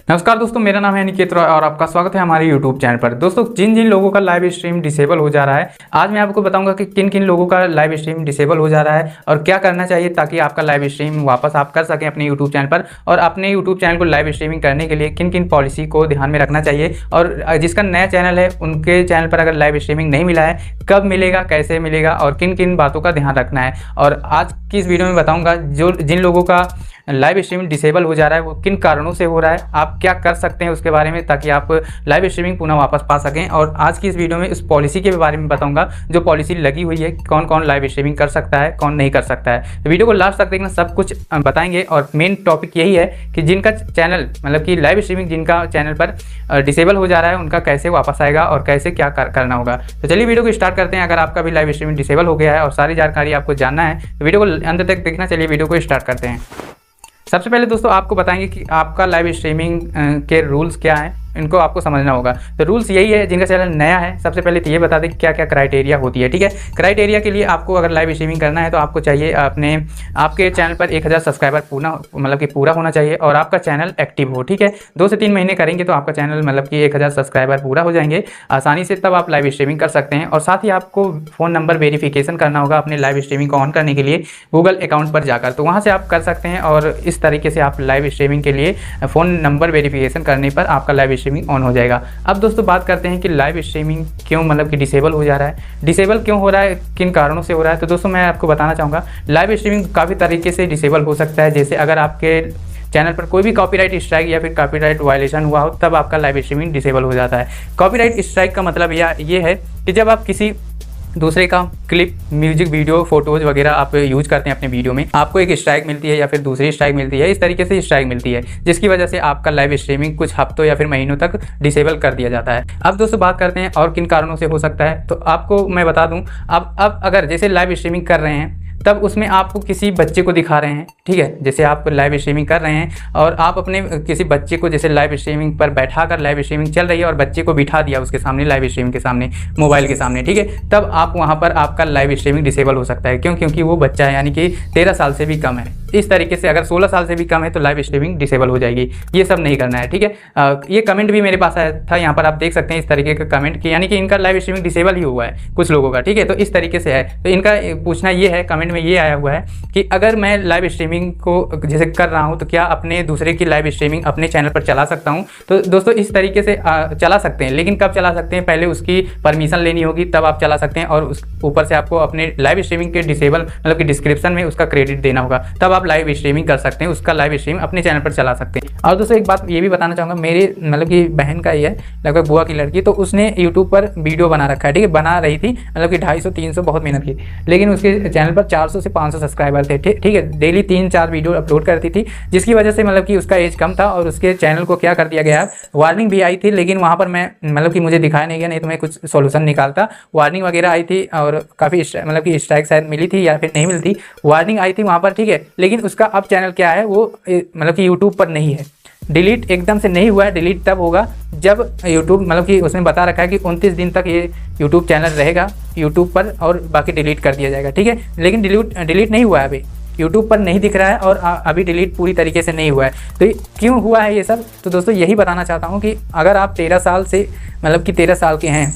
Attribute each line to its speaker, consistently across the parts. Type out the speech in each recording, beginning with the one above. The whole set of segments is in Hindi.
Speaker 1: नमस्कार दोस्तों, मेरा नाम है निकेत रॉय और आपका स्वागत है हमारे YouTube चैनल पर। दोस्तों, जिन जिन लोगों का लाइव स्ट्रीम डिसेबल हो जा रहा है, आज मैं आपको बताऊंगा कि किन किन लोगों का लाइव स्ट्रीम डिसेबल हो जा रहा है और क्या करना चाहिए ताकि आपका लाइव स्ट्रीम वापस आप कर सकें अपने YouTube चैनल पर। और अपने YouTube चैनल को लाइव स्ट्रीमिंग करने के लिए किन किन पॉलिसी को ध्यान में रखना चाहिए, और जिसका नया चैनल है उनके चैनल पर अगर लाइव स्ट्रीमिंग नहीं मिला है, कब मिलेगा, कैसे मिलेगा और किन किन बातों का ध्यान रखना है। और आज की इस वीडियो में बताऊँगा जिन लोगों का लाइव स्ट्रीमिंग डिसेबल हो जा रहा है वो किन कारणों से हो रहा है, आप क्या कर सकते हैं उसके बारे में ताकि आप लाइव स्ट्रीमिंग पुनः वापस पा सकें। और आज की इस वीडियो में इस पॉलिसी के बारे में बताऊंगा जो पॉलिसी लगी हुई है, कौन कौन लाइव स्ट्रीमिंग कर सकता है, कौन नहीं कर सकता है। तो वीडियो को लास्ट तक देखना, सब कुछ बताएंगे। और मेन टॉपिक यही है कि जिनका चैनल मतलब कि लाइव स्ट्रीमिंग जिनका चैनल पर डिसेबल हो जा रहा है उनका कैसे वापस आएगा और कैसे क्या करना होगा। तो चलिए वीडियो को स्टार्ट करते हैं। अगर आपका भी लाइव स्ट्रीमिंग डिसेबल हो गया है और सारी जानकारी आपको जानना है तो वीडियो को अंत तक देखना। चलिए वीडियो को स्टार्ट करते हैं। सबसे पहले दोस्तों आपको बताएंगे कि आपका लाइव स्ट्रीमिंग के रूल्स क्या हैं, इनको आपको समझना होगा। तो रूल्स यही है, जिनका चैनल नया है सबसे पहले तो ये बता दें कि क्या क्या क्राइटेरिया होती है। ठीक है, क्राइटेरिया के लिए आपको अगर लाइव स्ट्रीमिंग करना है तो आपको चाहिए आपके चैनल पर 1000 सब्सक्राइबर पूरा होना चाहिए और आपका चैनल एक्टिव हो। ठीक है, 2 से 3 महीने करेंगे तो आपका चैनल मतलब कि 1000 सब्सक्राइबर पूरा हो जाएंगे आसानी से, तब आप लाइव स्ट्रीमिंग कर सकते हैं। और साथ ही आपको फ़ोन नंबर वेरिफिकेशन करना होगा अपने लाइव स्ट्रीमिंग को ऑन करने के लिए गूगल अकाउंट पर जाकर, तो वहाँ से आप कर सकते हैं। और इस तरीके से आप लाइव स्ट्रीमिंग के लिए फ़ोन नंबर वेरिफिकेशन करने पर आपका लाइव स्ट्रीमिंग ऑन हो जाएगा। अब दोस्तों बात करते हैं कि लाइव स्ट्रीमिंग क्यों मतलब कि डिसेबल हो जा रहा है, डिसेबल क्यों हो रहा है, किन कारणों से हो रहा है। तो दोस्तों मैं आपको बताना चाहूँगा, लाइव स्ट्रीमिंग काफ़ी तरीके से डिसेबल हो सकता है। जैसे अगर आपके चैनल पर कोई भी कॉपीराइट स्ट्राइक या फिर कॉपीराइट वायलेशन हुआ हो तब आपका लाइव स्ट्रीमिंग डिसेबल हो जाता है। कॉपीराइट स्ट्राइक का मतलब ये है कि जब आप किसी दूसरे का क्लिप, म्यूजिक, वीडियो, फोटोज वगैरह आप यूज करते हैं अपने वीडियो में, आपको एक स्ट्राइक मिलती है या फिर दूसरी स्ट्राइक मिलती है, इस तरीके से स्ट्राइक मिलती है जिसकी वजह से आपका लाइव स्ट्रीमिंग कुछ हफ्तों या फिर महीनों तक डिसेबल कर दिया जाता है। अब दोस्तों बात करते हैं और किन कारणों से हो सकता है। तो आपको मैं बता दूं, अब अगर जैसे लाइव स्ट्रीमिंग कर रहे हैं तब उसमें आपको किसी बच्चे को दिखा रहे हैं, ठीक है, जैसे आप लाइव स्ट्रीमिंग कर रहे हैं और आप अपने किसी बच्चे को जैसे लाइव स्ट्रीमिंग पर बैठा कर, लाइव स्ट्रीमिंग चल रही है और बच्चे को बिठा दिया उसके सामने, लाइव स्ट्रीमिंग के सामने, मोबाइल के सामने, ठीक है, तब आप वहां पर आपका लाइव स्ट्रीमिंग डिसेबल हो सकता है। क्यों? क्योंकि वो बच्चा है, यानी कि 13 साल से भी कम है। इस तरीके से अगर 16 साल से भी कम है तो लाइव स्ट्रीमिंग डिसेबल हो जाएगी। ये सब नहीं करना है, ठीक है। ये कमेंट भी मेरे पास आया था, यहाँ पर आप देख सकते हैं इस तरीके का कमेंट कि यानी कि इनका लाइव स्ट्रीमिंग डिसेबल ही हुआ है कुछ लोगों का, ठीक है। तो इस तरीके से है, तो इनका पूछना ये है, कमेंट में ये आया हुआ है कि अगर मैं लाइव स्ट्रीमिंग को जैसे कर रहा हूं तो क्या अपने दूसरे की लाइव स्ट्रीमिंग अपने चैनल पर चला सकता हूं। तो दोस्तों इस तरीके से चला सकते हैं, लेकिन कब चला सकते हैं, पहले उसकी परमिशन लेनी होगी तब आप चला सकते हैं। और उस ऊपर से आपको अपने लाइव स्ट्रीमिंग के डिसेबल मतलब कि डिस्क्रिप्शन में उसका क्रेडिट देना होगा, तब आप लाइव स्ट्रीमिंग कर सकते हैं, उसका लाइव स्ट्रीम अपने चैनल पर चला सकते हैं। और दोस्तों एक बात ये भी बताना चाहूँगा, मेरे मतलब कि बहन का ये है, लगभग बुआ की लड़की, तो उसने यूट्यूब पर वीडियो बना रखा है, ठीक है, बना रही थी मतलब कि 250-300 बहुत मेहनत की, लेकिन उसके चैनल पर 400 से 500 सब्सक्राइबर थे, ठीक है, डेली 3-4 वीडियो अपलोड करती थी, जिसकी वजह से मतलब कि उसका एज कम था और उसके चैनल को क्या कर दिया गया, वार्निंग भी आई थी, लेकिन वहाँ पर मैं मतलब कि मुझे दिखाया नहीं गया, नहीं तो मैं कुछ सॉल्यूशन निकालता। वार्निंग वगैरह आई थी और काफ़ी मतलब कि स्ट्राइक शायद मिली थी या फिर नहीं मिली थी, वार्निंग आई थी वहाँ पर, ठीक है, लेकिन उसका अब चैनल क्या है वो मतलब कि यूट्यूब पर नहीं है, डिलीट एकदम से नहीं हुआ है। डिलीट तब होगा जब यूट्यूब मतलब कि उसमें बता रखा है कि 29 दिन तक ये यूट्यूब चैनल रहेगा यूट्यूब पर और बाकी डिलीट कर दिया जाएगा, ठीक है, लेकिन डिलीट नहीं हुआ है, अभी यूट्यूब पर नहीं दिख रहा है और अभी डिलीट पूरी तरीके से नहीं हुआ है। तो क्यों हुआ है ये सब, तो दोस्तों यही बताना चाहता हूँ कि अगर आप 13 साल से मतलब कि 13 साल के हैं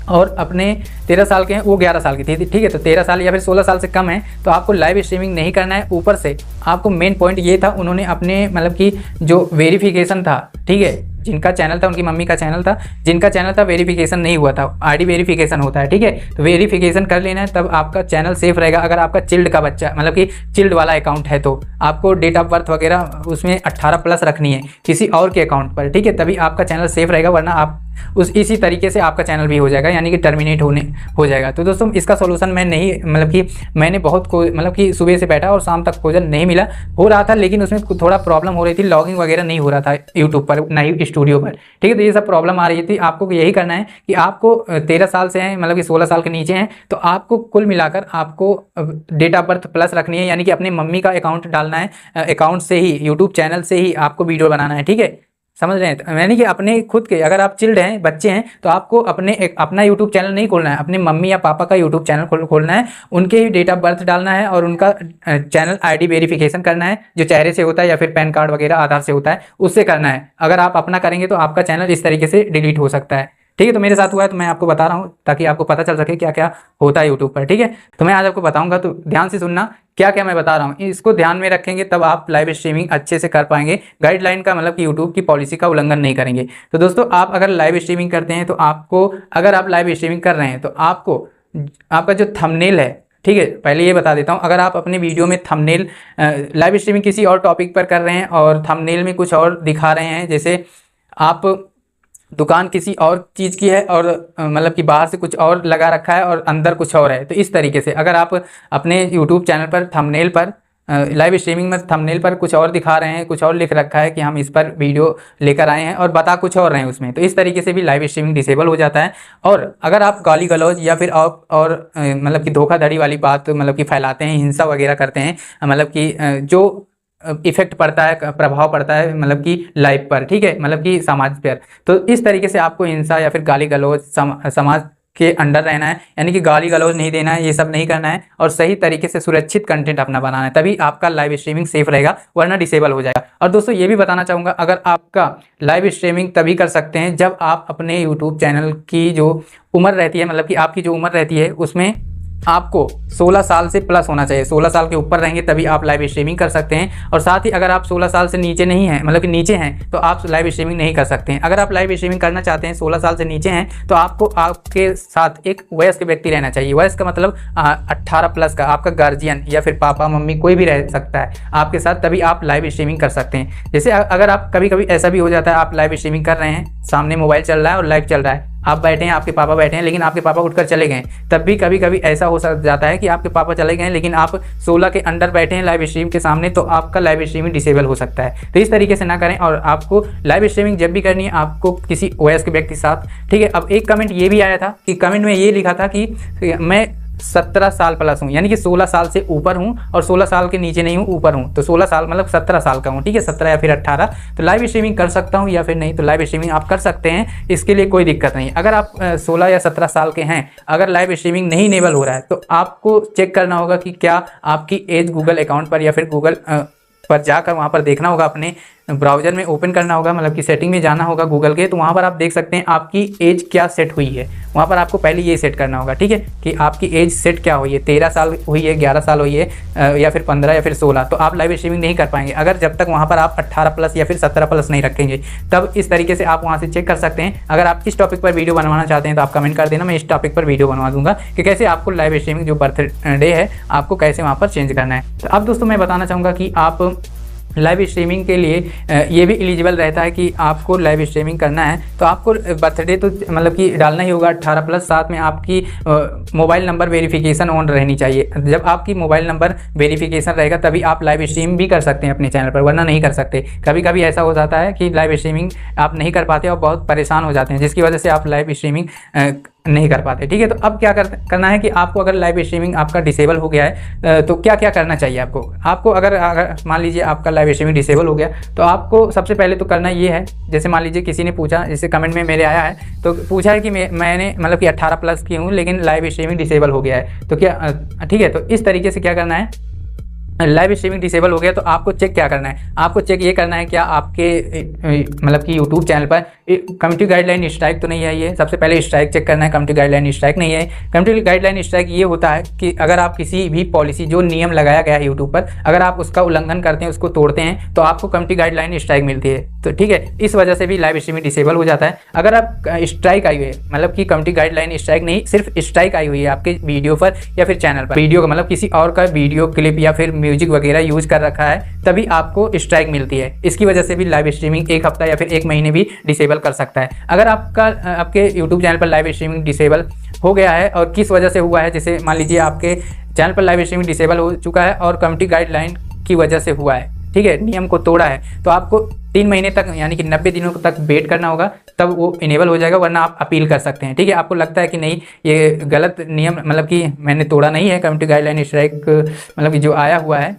Speaker 1: और अपने 13 साल के हैं, वो 11 साल की थी, ठीक है, तो 13 साल या फिर 16 साल से कम है तो आपको लाइव स्ट्रीमिंग नहीं करना है। ऊपर से आपको मेन पॉइंट ये था, उन्होंने अपने मतलब कि जो वेरिफिकेशन था, ठीक है, जिनका चैनल था, उनकी मम्मी का चैनल था, जिनका चैनल था वेरिफिकेशन नहीं हुआ था, आईडी वेरिफिकेशन होता है, ठीक है, तो वेरिफिकेशन कर लेना है, तब आपका चैनल सेफ रहेगा। अगर आपका चिल्ड का बच्चा मतलब कि चिल्ड वाला अकाउंट है तो आपको डेट ऑफ बर्थ वगैरह उसमें 18+ रखनी है किसी और के अकाउंट पर, ठीक है, तभी आपका चैनल सेफ रहेगा, वरना आप इसी तरीके से आपका चैनल भी हो जाएगा, यानी कि टर्मिनेट हो जाएगा। तो दोस्तों इसका सोल्यूशन मैं नहीं मतलब कि मैंने बहुत मतलब कि सुबह से बैठा और शाम तक खोजा, नहीं मिला, हो रहा था लेकिन उसमें थोड़ा प्रॉब्लम हो रही थी, लॉगिंग वगैरह नहीं हो रहा था यूट्यूब पर, नहीं स्टूडियो पर, ठीक है, तो ये सब प्रॉब्लम आ रही थी। आपको यही करना है कि आपको 13 साल से हैं मतलब कि 16 साल के नीचे हैं तो आपको कुल मिलाकर आपको डेट ऑफ बर्थ प्लस रखनी है, यानी कि अपने मम्मी का अकाउंट डालना है, अकाउंट से ही यूट्यूब चैनल से ही आपको वीडियो बनाना है, ठीक है। समझ रहे हैं? तो यानी कि अपने खुद के, अगर आप चिल्ड हैं, बच्चे हैं, तो आपको अपना यूट्यूब चैनल नहीं खोलना है, अपने मम्मी या पापा का यूट्यूब चैनल खोलना है, उनके ही डेट ऑफ बर्थ डालना है और उनका चैनल आईडी वेरिफिकेशन करना है, जो चेहरे से होता है या फिर पैन कार्ड वगैरह आधार से होता है, उससे करना है। अगर आप अपना करेंगे तो आपका चैनल इस तरीके से डिलीट हो सकता है। ठीक है, तो मेरे साथ हुआ है तो मैं आपको बता रहा हूँ ताकि आपको पता चल सके क्या क्या होता है यूट्यूब पर। ठीक है, तो मैं आज आपको बताऊंगा, तो ध्यान से सुनना क्या क्या मैं बता रहा हूँ, इसको ध्यान में रखेंगे तब आप लाइव स्ट्रीमिंग अच्छे से कर पाएंगे। गाइडलाइन का मतलब कि यूट्यूब की पॉलिसी का उल्लंघन नहीं करेंगे। तो दोस्तों, आप अगर लाइव स्ट्रीमिंग करते हैं तो आपको, अगर आप लाइव स्ट्रीमिंग कर रहे हैं तो आपको आपका जो थंबनेल है, ठीक है, पहले ये बता देता हूँ, अगर आप अपने वीडियो में थंबनेल, लाइव स्ट्रीमिंग किसी और टॉपिक पर कर रहे हैं और थंबनेल में कुछ और दिखा रहे हैं, जैसे आप दुकान किसी और चीज़ की है और मतलब कि बाहर से कुछ और लगा रखा है और अंदर कुछ और है, तो इस तरीके से अगर आप अपने यूट्यूब चैनल पर थंबनेल पर, लाइव स्ट्रीमिंग में थंबनेल पर कुछ और दिखा रहे हैं, कुछ और लिख रखा है कि हम इस पर वीडियो लेकर आए हैं और बता कुछ और रहे हैं उसमें, तो इस तरीके से भी लाइव स्ट्रीमिंग डिसेबल हो जाता है। और अगर आप गाली गलौज या फिर और मतलब कि धोखाधड़ी वाली बात मतलब कि फैलाते हैं, हिंसा वगैरह करते हैं, मतलब कि जो इफेक्ट पड़ता है, प्रभाव पड़ता है मतलब कि लाइफ पर, ठीक है, मतलब कि समाज पर, तो इस तरीके से आपको हिंसा या फिर गाली गलौज समाज के अंडर रहना है, यानी कि गाली गलौज नहीं देना है, ये सब नहीं करना है और सही तरीके से सुरक्षित कंटेंट अपना बनाना है, तभी आपका लाइव स्ट्रीमिंग सेफ रहेगा, वरना डिसेबल हो जाएगा। और दोस्तों, ये भी बताना चाहूँगा, अगर आपका लाइव स्ट्रीमिंग तभी कर सकते हैं जब आप अपने यूट्यूब चैनल की जो उम्र रहती है, मतलब कि आपकी जो उम्र रहती है उसमें आपको 16 साल से प्लस होना चाहिए। 16 साल के ऊपर रहेंगे तभी आप लाइव स्ट्रीमिंग कर सकते हैं। और साथ ही अगर आप 16 साल से नीचे नहीं हैं, मतलब कि नीचे हैं, तो आप लाइव स्ट्रीमिंग नहीं कर सकते हैं। अगर आप लाइव स्ट्रीमिंग करना चाहते हैं, 16 साल से नीचे हैं, तो आपको आपके साथ एक वयस्क व्यक्ति रहना चाहिए। वयस्क का मतलब 18 प्लस का, आपका गार्जियन या फिर पापा मम्मी कोई भी रह सकता है आपके साथ, तभी आप लाइव स्ट्रीमिंग कर सकते हैं। जैसे अगर आप कभी कभी ऐसा भी हो जाता है, आप लाइव स्ट्रीमिंग कर रहे हैं, सामने मोबाइल चल रहा है और लाइव चल रहा है, आप बैठे हैं, आपके पापा बैठे हैं, लेकिन आपके पापा उठकर चले गए, तब भी कभी कभी ऐसा हो जाता है कि आपके पापा चले गए लेकिन आप 16 के अंडर बैठे हैं लाइव स्ट्रीम के सामने, तो आपका लाइव स्ट्रीमिंग डिसेबल हो सकता है। तो इस तरीके से ना करें। और आपको लाइव स्ट्रीमिंग जब भी करनी है, आपको किसी वयस्क व्यक्ति के साथ, ठीक है। अब एक कमेंट ये भी आया था कि कमेंट में ये लिखा था कि मैं 17 साल प्लस हूँ, यानी कि 16 साल से ऊपर हूँ और 16 साल के नीचे नहीं हूँ, ऊपर हूँ, तो 16 साल मतलब 17 साल का हूँ, ठीक है, 17 या फिर 18, तो लाइव स्ट्रीमिंग कर सकता हूँ या फिर नहीं, तो लाइव स्ट्रीमिंग आप कर सकते हैं, इसके लिए कोई दिक्कत नहीं। अगर आप 16 या 17 साल के हैं, अगर लाइव स्ट्रीमिंग नहीं इनेबल हो रहा है, तो आपको चेक करना होगा कि क्या आपकी एज गूगल अकाउंट पर या फिर गूगल पर जाकर वहाँ पर देखना होगा, अपने ब्राउज़र में ओपन करना होगा, मतलब कि सेटिंग में जाना होगा गूगल के, तो वहाँ पर आप देख सकते हैं आपकी एज क्या सेट हुई है। वहाँ पर आपको पहले ये सेट करना होगा, ठीक है, कि आपकी एज सेट क्या हुई है, 13 साल हुई है, 11 साल हुई है या फिर 15 या फिर 16, तो आप लाइव स्ट्रीमिंग नहीं कर पाएंगे अगर जब तक वहाँ पर आप 18 प्लस या फिर 17 प्लस नहीं रखेंगे। तब इस तरीके से आप वहाँ से चेक कर सकते हैं। अगर आप इस टॉपिक पर वीडियो बनवाना चाहते हैं तो आप कमेंट कर देना, मैं इस टॉपिक पर वीडियो बनवा दूंगा कि कैसे आपको लाइव स्ट्रीमिंग जो बर्थडे है आपको कैसे वहाँ पर चेंज करना है। तो अब दोस्तों मैं बताना चाहूँगा कि आप लाइव स्ट्रीमिंग के लिए ये भी एलिजिबल रहता है कि आपको लाइव स्ट्रीमिंग करना है तो आपको बर्थडे तो मतलब कि डालना ही होगा 18 प्लस, साथ में आपकी मोबाइल नंबर वेरिफिकेशन ऑन रहनी चाहिए। जब आपकी मोबाइल नंबर वेरिफिकेशन रहेगा तभी आप लाइव स्ट्रीम भी कर सकते हैं अपने चैनल पर, वरना नहीं कर सकते। कभी कभी ऐसा हो जाता है कि लाइव स्ट्रीमिंग आप नहीं कर पाते और बहुत परेशान हो जाते हैं, जिसकी वजह से आप लाइव स्ट्रीमिंग नहीं कर पाते, ठीक है। तो अब क्या करना है कि आपको अगर लाइव स्ट्रीमिंग आपका डिसेबल हो गया है तो क्या क्या करना चाहिए आपको अगर मान लीजिए आपका लाइव स्ट्रीमिंग डिसेबल हो गया, तो आपको सबसे पहले तो करना ये है, जैसे मान लीजिए किसी ने पूछा, जैसे कमेंट में मेरे आया है, तो पूछा है कि मैंने मतलब कि 18 प्लस की हूँ लेकिन लाइव स्ट्रीमिंग डिसेबल हो गया है, तो क्या ठीक है, तो इस तरीके से क्या करना है, लाइव स्ट्रीमिंग डिसेबल हो गया तो आपको चेक क्या करना है, आपको चेक ये करना है क्या आपके मतलब कि यूट्यूब चैनल पर कम्युनिटी गाइडलाइन स्ट्राइक तो नहीं है। ये सबसे पहले स्ट्राइक चेक करना है, कम्युनिटी गाइडलाइन स्ट्राइक नहीं है। कम्युनिटी गाइडलाइन स्ट्राइक ये होता है कि अगर आप किसी भी पॉलिसी, जो नियम लगाया गया है यूट्यूब पर, अगर आप उसका उल्लंघन करते हैं, उसको तोड़ते हैं, तो आपको कम्युनिटी गाइडलाइन स्ट्राइक मिलती है, तो ठीक है, इस वजह से भी लाइव स्ट्रीमिंग डिसेबल हो जाता है। अगर आप स्ट्राइक आई हुई है, मतलब कि कम्युनिटी गाइडलाइन स्ट्राइक नहीं, सिर्फ स्ट्राइक आई हुई है आपके वीडियो पर या फिर चैनल पर, वीडियो का मतलब किसी और का वीडियो क्लिप या फिर म्यूजिक वगैरह यूज कर रखा है, तभी आपको स्ट्राइक मिलती है। इसकी वजह से भी लाइव स्ट्रीमिंग 1 हफ्ता या फिर 1 महीने भी डिसेबल कर सकता है। अगर आपके यूट्यूब चैनल पर लाइव स्ट्रीमिंग डिसेबल हो गया है और किस वजह से हुआ है, जैसे मान लीजिए आपके चैनल पर लाइव स्ट्रीमिंग डिसेबल हो चुका है और कम्युनिटी गाइडलाइन की वजह से हुआ है, ठीक है, नियम को तोड़ा है, तो आपको 3 महीने तक यानी कि 90 दिनों तक वेट करना होगा, तब वो इनेबल हो जाएगा, वरना आप अपील कर सकते हैं, ठीक है। आपको लगता है कि नहीं ये गलत नियम, मतलब कि मैंने तोड़ा नहीं है, कम्युनिटी गाइडलाइन स्ट्राइक मतलब कि जो आया हुआ है,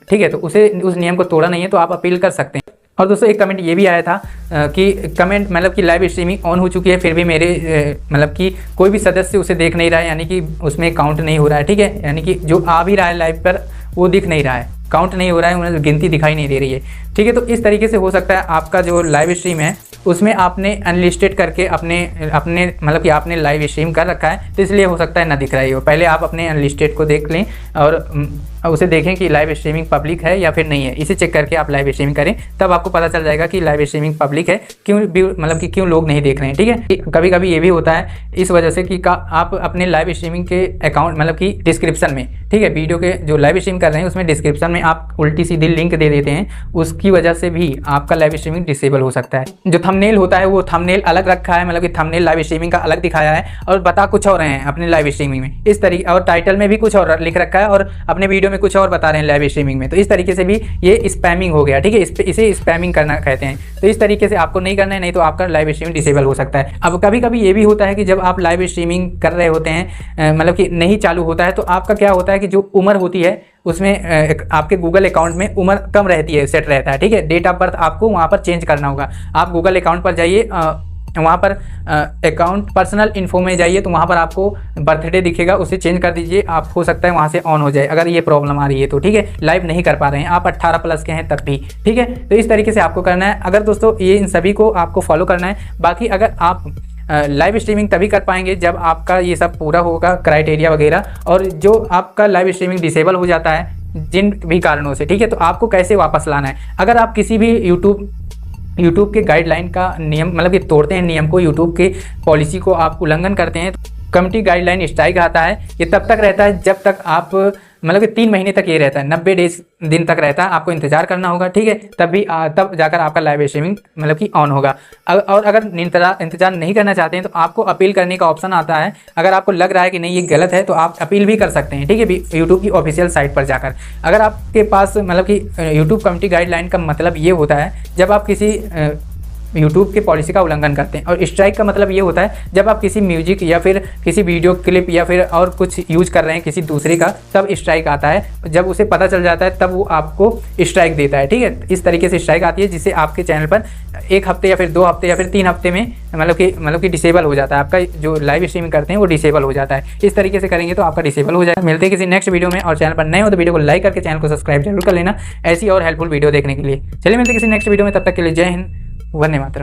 Speaker 1: ठीक है, तो उस नियम को तोड़ा नहीं है, तो आप अपील कर सकते हैं। और दोस्तों एक कमेंट ये भी आया था कि कमेंट मतलब कि लाइव स्ट्रीमिंग ऑन हो चुकी है, फिर भी मेरे मतलब कि कोई भी सदस्य उसे देख नहीं रहा है, यानी कि उसमें काउंट नहीं हो रहा है। ठीक है, यानी कि जो आ भी रहा है लाइव पर वो दिख नहीं रहा है, काउंट नहीं हो रहा है, उन्हें गिनती दिखाई नहीं दे रही है। ठीक है, तो इस तरीके से हो सकता है आपका जो लाइव स्ट्रीम है उसमें आपने अनलिस्टेड करके अपने मतलब कि आपने लाइव स्ट्रीम कर रखा है, तो इसलिए हो सकता है ना दिख रहा है। पहले आप अपने अनलिस्टेड को देख लें और उसे देखें कि लाइव स्ट्रीमिंग पब्लिक है या फिर नहीं है। इसे चेक करके आप लाइव स्ट्रीमिंग करें, तब आपको पता चल जाएगा कि लाइव स्ट्रीमिंग पब्लिक है, क्यों मतलब कि क्यों लोग नहीं देख रहे हैं। ठीक है, कभी कभी ये भी होता है इस वजह से कि आप अपने लाइव स्ट्रीमिंग के अकाउंट मतलब कि डिस्क्रिप्शन में, ठीक है, वीडियो के जो लाइव स्ट्रीम कर रहे हैं उसमें डिस्क्रिप्शन में आप उल्टी सीधी लिंक दे देते हैं, उसकी वजह से भी आपका लाइव स्ट्रीमिंग डिसेबल हो सकता है। जो थंबनेल होता है वो थंबनेल अलग रखा है, मतलब कि थंबनेल लाइव स्ट्रीमिंग का अलग दिखाया है और बता कुछ और रहे हैं अपने लाइव स्ट्रीमिंग में इस तरीके, और टाइटल में भी कुछ और लिख रखा है और अपने वीडियो में कुछ और बता रहे हैं लाइव स्ट्रीमिंग में, तो इस तरीके से भी ये स्पैमिंग हो गया। ठीक है, इसे स्पैमिंग करना कहते हैं। तो इस तरीके से आपको नहीं करना है, नहीं तो आपका लाइव स्ट्रीमिंग डिसेबल हो सकता है। अब कभी कभी ये भी होता है कि जब आप लाइव स्ट्रीमिंग कर रहे होते हैं मतलब कि नहीं चालू होता है, तो आपका क्या होता है कि जो उम्र होती है उसमें आपके गूगल अकाउंट में उम्र कम रहती है, सेट रहता है। ठीक है, डेट ऑफ बर्थ आपको वहाँ पर चेंज करना होगा। आप गूगल अकाउंट पर जाइए, वहाँ पर अकाउंट पर्सनल इन्फो में जाइए, तो वहाँ पर आपको बर्थडे दिखेगा, उसे चेंज कर दीजिए, आप हो सकता है वहाँ से ऑन हो जाए अगर ये प्रॉब्लम आ रही है तो। ठीक है, लाइव नहीं कर पा रहे हैं आप, 18 प्लस के हैं तब भी। ठीक है, तो इस तरीके से आपको करना है। अगर दोस्तों ये इन सभी को आपको फॉलो करना है। बाकी अगर आप लाइव स्ट्रीमिंग तभी कर पाएंगे जब आपका ये सब पूरा होगा क्राइटेरिया वगैरह, और जो आपका लाइव स्ट्रीमिंग डिसेबल हो जाता है जिन भी कारणों से, ठीक है, तो आपको कैसे वापस लाना है। अगर आप किसी भी यूट्यूब के गाइडलाइन का नियम मतलब कि तोड़ते हैं, नियम को, यूट्यूब के पॉलिसी को आप उल्लंघन करते हैं, तो कम्युनिटी गाइडलाइन स्ट्राइक आता है। ये तब तक रहता है जब तक आप मतलब कि 3 महीने तक ये रहता है, 90 दिन तक रहता है, आपको इंतजार करना होगा। ठीक है, तब जाकर आपका लाइव स्ट्रीमिंग मतलब कि ऑन होगा। और अगर इंतजार नहीं करना चाहते हैं तो आपको अपील करने का ऑप्शन आता है। अगर आपको लग रहा है कि नहीं ये गलत है तो आप अपील भी कर सकते हैं। ठीक है, यूट्यूब की ऑफिशियल साइट पर जाकर। अगर आपके पास मतलब कि यूट्यूब कम्युनिटी गाइडलाइन का मतलब ये होता है जब आप किसी यूट्यूब के पॉलिसी का उल्लंघन करते हैं, और स्ट्राइक का मतलब ये होता है जब आप किसी म्यूजिक या फिर किसी वीडियो क्लिप या फिर और कुछ यूज कर रहे हैं किसी दूसरे का, तब स्ट्राइक आता है। जब उसे पता चल जाता है तब वो आपको स्ट्राइक देता है। ठीक है, इस तरीके से स्ट्राइक आती है जिससे आपके चैनल पर 1 हफ्ते या फिर 2 हफ्ते या फिर 3 हफ्ते में मतलब कि डिसेबल हो जाता है, आपका जो लाइव स्ट्रीमिंग करते हैं वो डिसेबल हो जाता है। इस तरीके से करेंगे तो आपका डिसेबल हो जाएगा। मिलते हैं किसी नेक्स्ट वीडियो में, और चैनल पर नए हो तो वीडियो को लाइक करके चैनल को सब्सक्राइब जरूर कर लेना ऐसी और हेल्पफुल वीडियो देखने के लिए। चलिए मिलते हैं किसी नेक्स्ट वीडियो में, तब तक के लिए जय हिंद, वंदे मातरम।